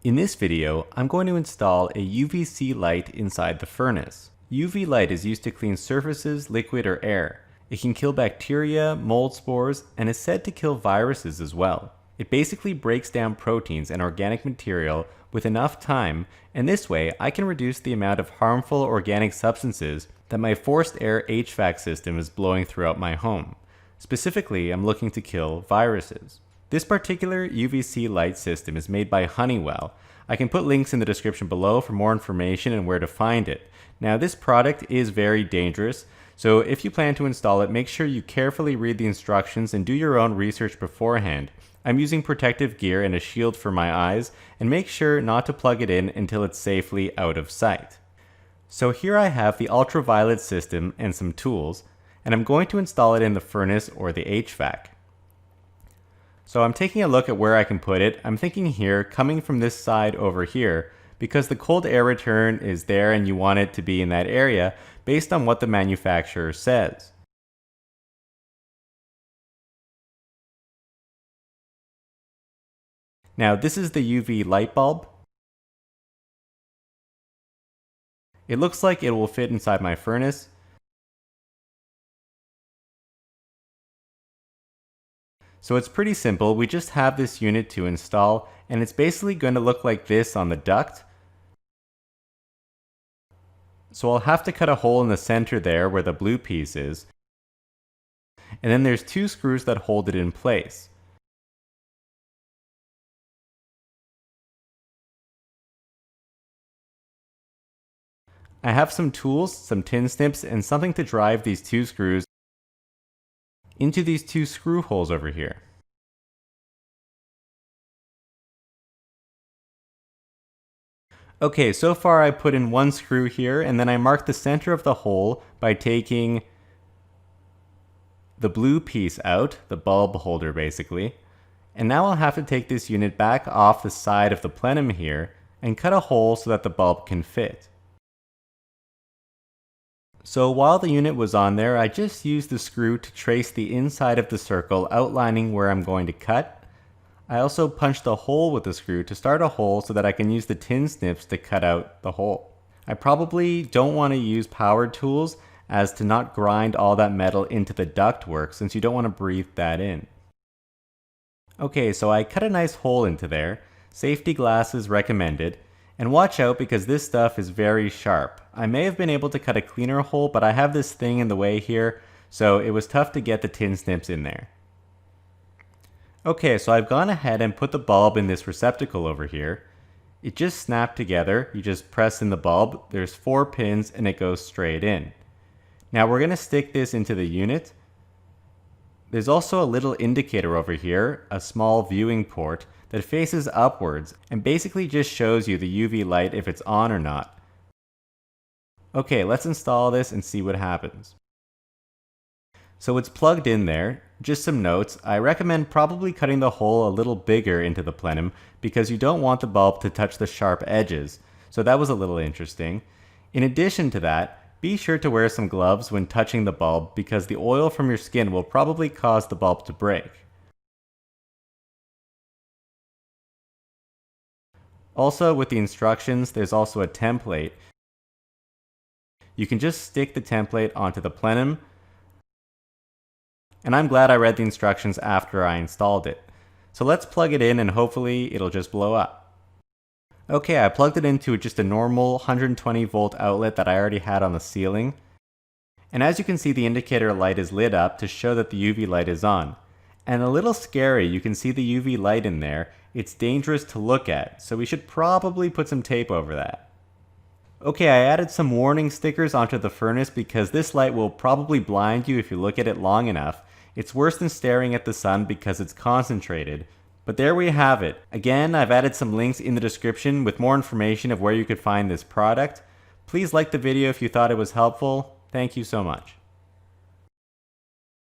In this video, I'm going to install a UV-C light inside the furnace. UV light is used to clean surfaces, liquid, or air. It can kill bacteria, mold spores, and is said to kill viruses as well. It basically breaks down proteins and organic material with enough time, and this way I can reduce the amount of harmful organic substances that my forced air HVAC system is blowing throughout my home. Specifically, I'm looking to kill viruses. This particular UV-C light system is made by Honeywell. I can put links in the description below for more information and where to find it. Now, this product is very dangerous, so if you plan to install it, make sure you carefully read the instructions and do your own research beforehand. I'm using protective gear and a shield for my eyes, and make sure not to plug it in until it's safely out of sight. So here I have the ultraviolet system and some tools, and I'm going to install it in the furnace or the HVAC. So I'm taking a look at where I can put it. I'm thinking here, coming from this side over here, because the cold air return is there and you want it to be in that area based on what the manufacturer says. Now this is the UV light bulb. It looks like it will fit inside my furnace. So it's pretty simple. We just have this unit to install, and it's basically going to look like this on the duct. So I'll have to cut a hole in the center there where the blue piece is. And then there's two screws that hold it in place. I have some tools, some tin snips, and something to drive these two screws into these two screw holes over here. Okay, so far I put in one screw here, and then I marked the center of the hole by taking the blue piece out, the bulb holder basically. And now I'll have to take this unit back off the side of the plenum here and cut a hole so that the bulb can fit. So while the unit was on there, I just used the screw to trace the inside of the circle, outlining where I'm going to cut. I also punched a hole with the screw to start a hole so that I can use the tin snips to cut out the hole. I probably don't want to use power tools as to not grind all that metal into the ductwork since you don't want to breathe that in. Okay, so I cut a nice hole into there. Safety glasses recommended. And watch out because this stuff is very sharp. I may have been able to cut a cleaner hole, but I have this thing in the way here, so it was tough to get the tin snips in there. Okay, so I've gone ahead and put the bulb in this receptacle over here. It just snapped together. You just press in the bulb, there's 4 pins, and it goes straight in. Now we're going to stick this into the unit. There's also a little indicator over here, a small viewing port, that faces upwards and basically just shows you the UV light if it's on or not. Okay, let's install this and see what happens. So it's plugged in there. Just some notes. I recommend probably cutting the hole a little bigger into the plenum because you don't want the bulb to touch the sharp edges. So that was a little interesting. In addition to that, be sure to wear some gloves when touching the bulb because the oil from your skin will probably cause the bulb to break. Also, with the instructions, there's also a template. You can just stick the template onto the plenum. And I'm glad I read the instructions after I installed it. So let's plug it in and hopefully it'll just blow up. Okay, I plugged it into just a normal 120 volt outlet that I already had on the ceiling. And as you can see, the indicator light is lit up to show that the UV light is on. And a little scary, you can see the UV light in there. It's dangerous to look at, so we should probably put some tape over that. Okay, I added some warning stickers onto the furnace because this light will probably blind you if you look at it long enough. It's worse than staring at the sun because it's concentrated. But there we have it. Again, I've added some links in the description with more information of where you could find this product. Please like the video if you thought it was helpful. Thank you so much.